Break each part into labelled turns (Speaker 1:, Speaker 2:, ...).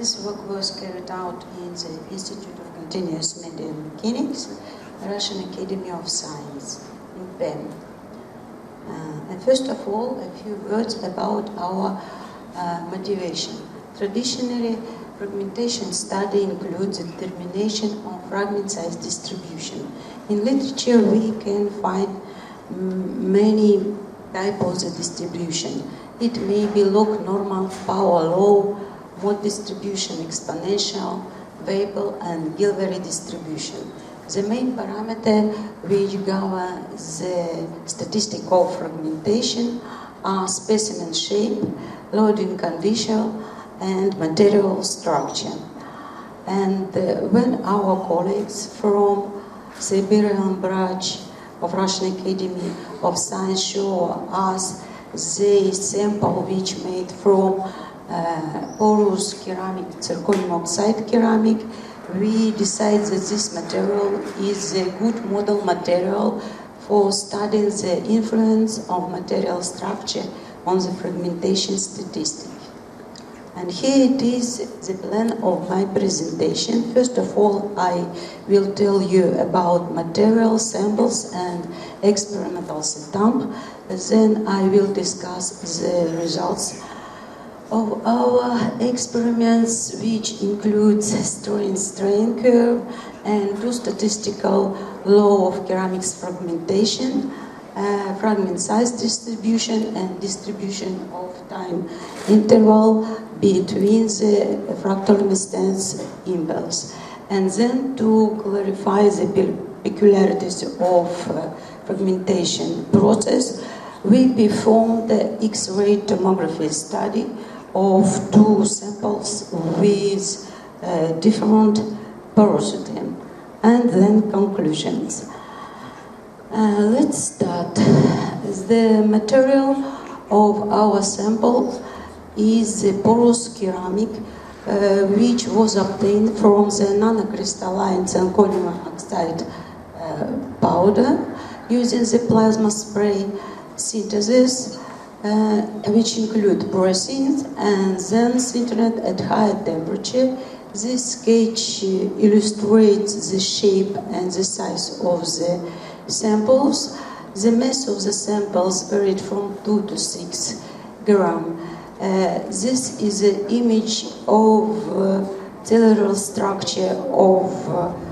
Speaker 1: This work was carried out in the Institute of Continuous Medium Mechanics, Russian Academy of Science, in Perm. And first of all, a few words about our motivation. Traditionally, fragmentation study includes the determination of fragment size distribution. In literature, we can find many types of distribution. It may be log normal, power law, mode distribution, exponential, Weibull, and Gilvary distribution. The main parameter which govern the statistic of fragmentation are specimen shape, loading condition, and material structure. And when our colleagues from Siberian branch of Russian Academy of Science show us the sample which made from porous ceramic, zirconium oxide ceramic, we decide that this material is a good model material for studying the influence of material structure on the fragmentation statistic. And here it is the plan of my presentation. First of all, I will tell you about material samples and experimental setup. Then I will discuss the results of our experiments, which includes strain curve and two statistical law of ceramics fragmentation, fragment size distribution, and distribution of time interval between the fractal luminescence impulse. And then to clarify the peculiarities of fragmentation process, we performed the X-ray tomography study of two samples with different porosity, and then conclusions. Let's start. The material of our sample is the porous ceramic, which was obtained from the nanocrystalline zirconium oxide powder using the plasma spray synthesis, which include porosity and then sintered at high temperature. This sketch illustrates the shape and the size of the samples. The mass of the samples varied from 2 to 6 grams. This is an image of cellular structure of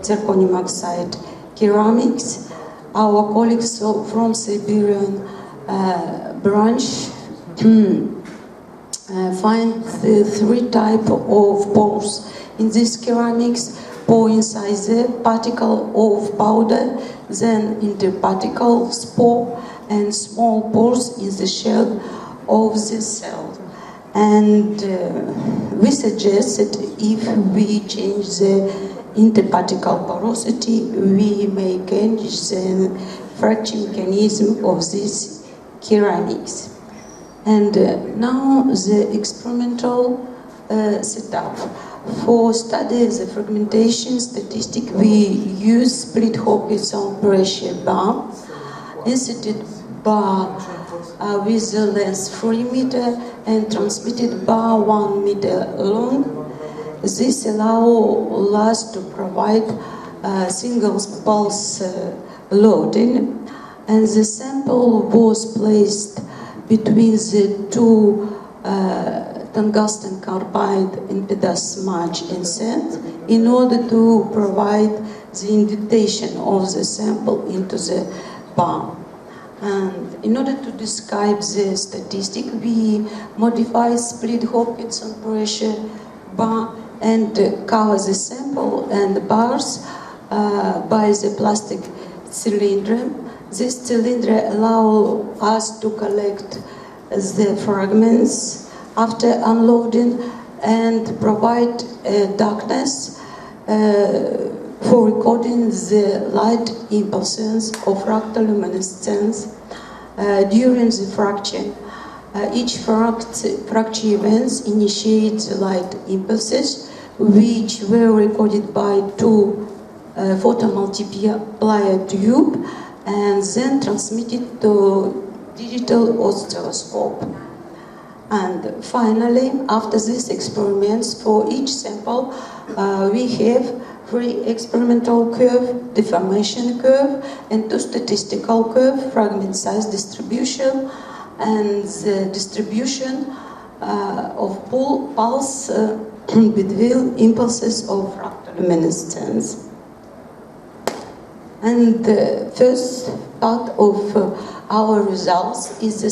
Speaker 1: zirconium oxide ceramics. Our colleagues from Siberian branch find the three types of pores in these ceramics: pore inside the particle of powder, then interparticle spore, and small pores in the shell of the cell. And we suggest that if we change the interparticle porosity, we may change the fracture mechanism of these ceramics. And now the experimental setup. For studying the fragmentation statistic, we use split Hopkinson pressure bar, inserted bar with a length 3 meters and transmitted bar 1 meter long. This allows us to provide single pulse loading, and the sample was placed between the two tungsten carbide impedance match insert in order to provide the indentation of the sample into the bar. And in order to describe the statistic, we modify split Hopkinson pressure bar and cover the sample and the bars by the plastic cylinder. This cylinder allows us to collect the fragments after unloading and provide darkness for recording the light impulses of fractal luminescence during the fracture. Each fracture events initiate the light impulses, which were recorded by two photomultiplier tube and then transmitted to digital oscilloscope. And finally, after these experiments, for each sample, we have 3 experimental curve, deformation curve, and 2 statistical curve, fragment size distribution, and the distribution of pulse between impulses of fractoluminescence. And the first part of our results is the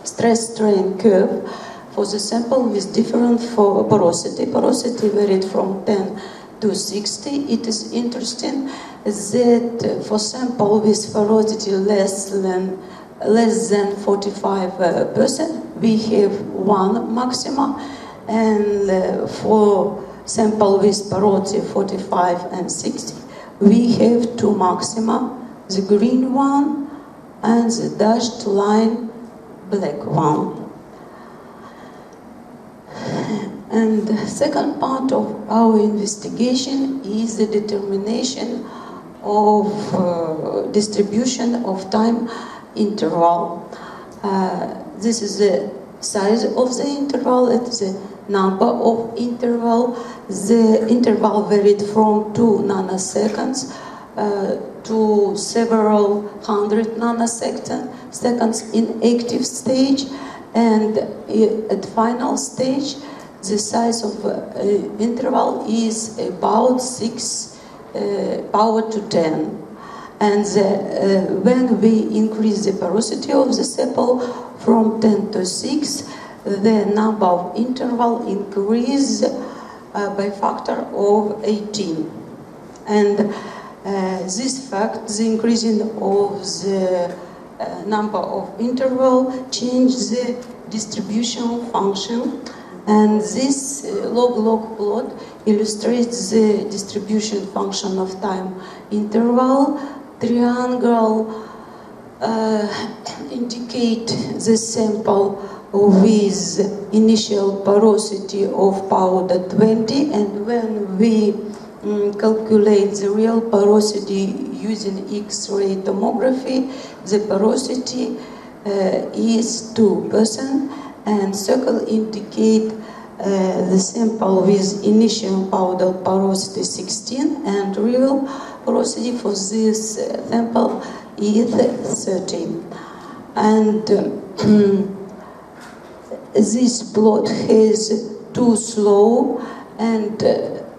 Speaker 1: stress-strain curve for the sample with different for porosity. Porosity varied from 10 to 60. It is interesting that for sample with porosity less than 45%, we have 1 maxima, and for sample with porosity 45 and 60, we have 2 maxima, the green one and the dashed line black one. And the second part of our investigation is the determination of distribution of time interval. This is the size of the interval, it's the number of interval. The interval varied from 2 nanoseconds to several hundred nanoseconds in active stage, and at final stage the size of interval is about 6 power to 10. And when we increase the porosity of the sample from 10 to 6, the number of interval increase by factor of 18. And this fact, the increasing of the number of interval, change the distribution function. And this log-log plot illustrates the distribution function of time interval. Triangle indicate the sample with initial porosity of powder 20, and when we calculate the real porosity using X-ray tomography, the porosity is 2%, and circle indicate the sample with initial powder porosity 16, and real porosity for this sample is 30. And this plot has 2 slope, and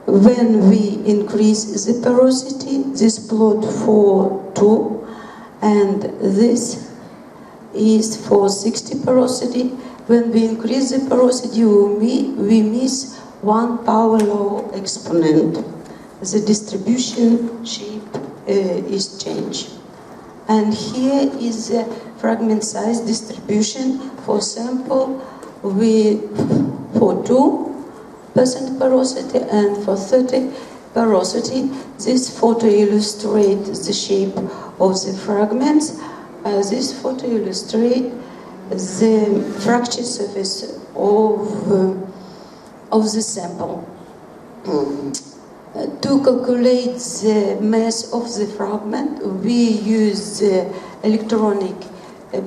Speaker 1: when we increase the porosity, this plot for 2, and this is for 60 porosity. When we increase the porosity, we miss 1 power law exponent. The distribution shape is changed. And here is the fragment size distribution for sample for 2% porosity and for 30 porosity. This photo illustrates the shape of the fragments. This photo illustrates the fracture surface of the sample. To calculate the mass of the fragment, we use the electronic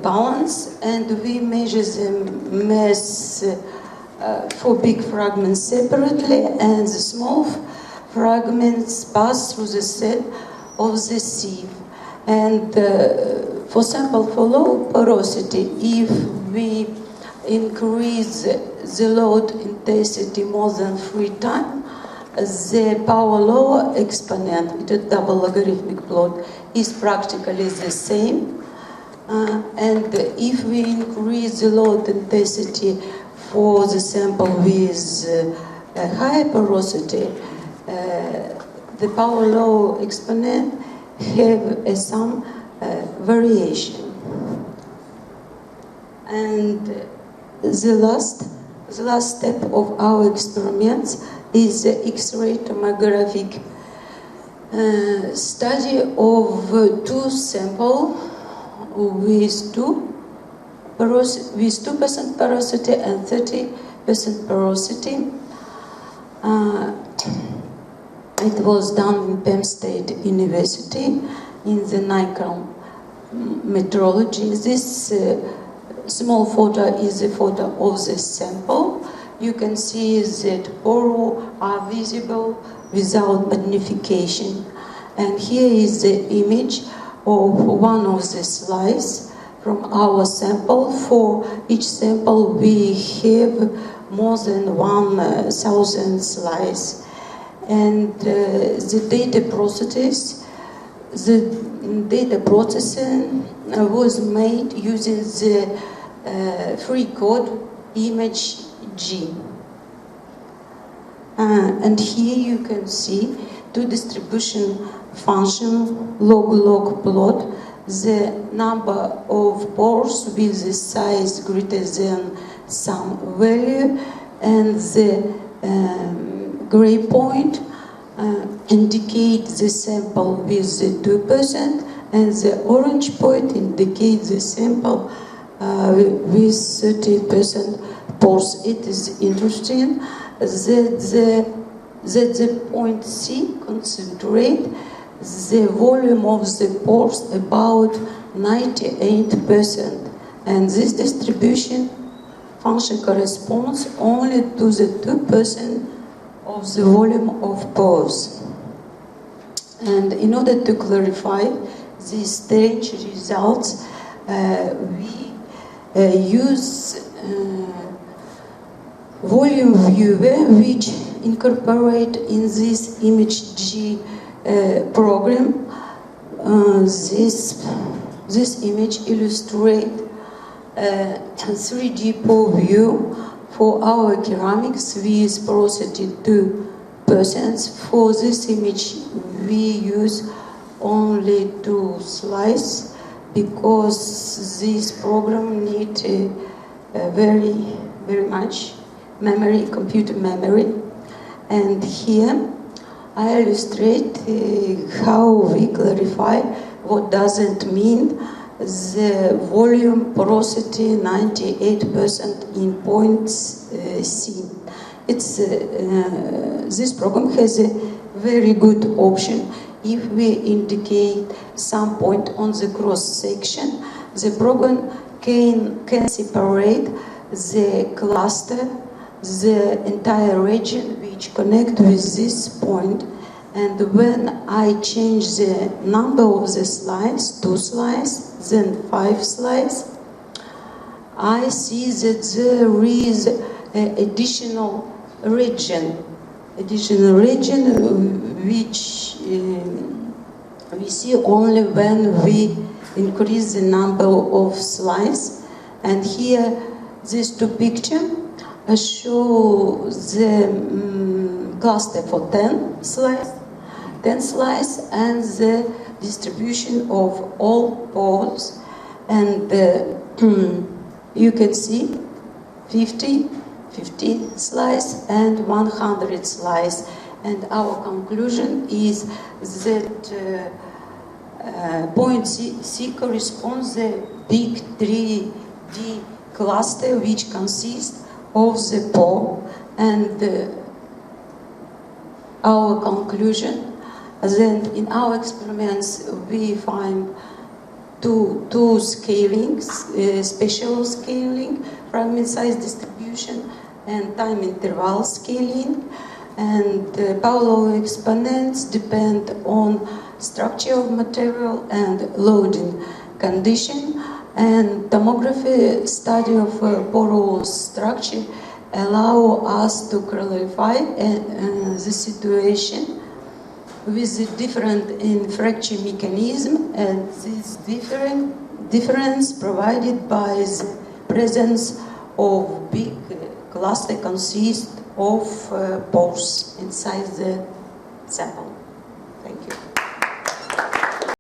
Speaker 1: balance, and we measure the mass for big fragments separately, and the small fragments pass through the set of the sieve. And for sample for low porosity, if we increase the load intensity more than 3 times, the power law exponent, it's a double logarithmic plot, is practically the same. And if we increase the load intensity for the sample with higher porosity, the power law exponent have some variation. And the last step of our experiments is the X-ray tomographic study of 2 samples with 2% porosity and 30% porosity. It was done in Perm State University in the Nikon Metrology. This small photo is a photo of the sample. You can see that pore are visible without magnification. And here is the image of one of the slices from our sample. For each sample we have more than 1,000 slices. And the data processing was made using the free code image G. And here you can see two distribution function log plot, the number of pores with the size greater than some value, and the gray point indicates the sample with the 2%, and the orange point indicates the sample with 30% pores. It is interesting that the point C concentrate the volume of the pores about 98%, and this distribution function corresponds only to the 2% of the volume of pores. And in order to clarify these strange results, we use volume viewer, which incorporate in this image G program. This image illustrates 3D pore view for our ceramics with porosity 2%. For this image we use only 2 slices because this program needs very much memory, computer memory. And here I illustrate how we clarify what does it mean the volume porosity 98% in point C. It's this program has a very good option. If we indicate some point on the cross section, the program can separate the cluster, the entire region which connect with this point. And when I change the number of the slices, 2 slices, then 5 slices, I see that there is an additional region which we see only when we increase the number of slices. And here, these 2 pictures show the cluster for 10 slices, and the distribution of all pores. And you can see 50 slices and 100 slices. And our conclusion is that point C corresponds to the big 3D cluster which consists of the pore. And our conclusion then in our experiments we find two scalings, spatial scaling, fragment size distribution, and time interval scaling. And power law exponents depend on structure of material and loading condition. And tomography study of porous structure allow us to clarify the situation with the different in fracture mechanism, and this difference provided by the presence of big cluster consists of pores inside the sample. Thank you.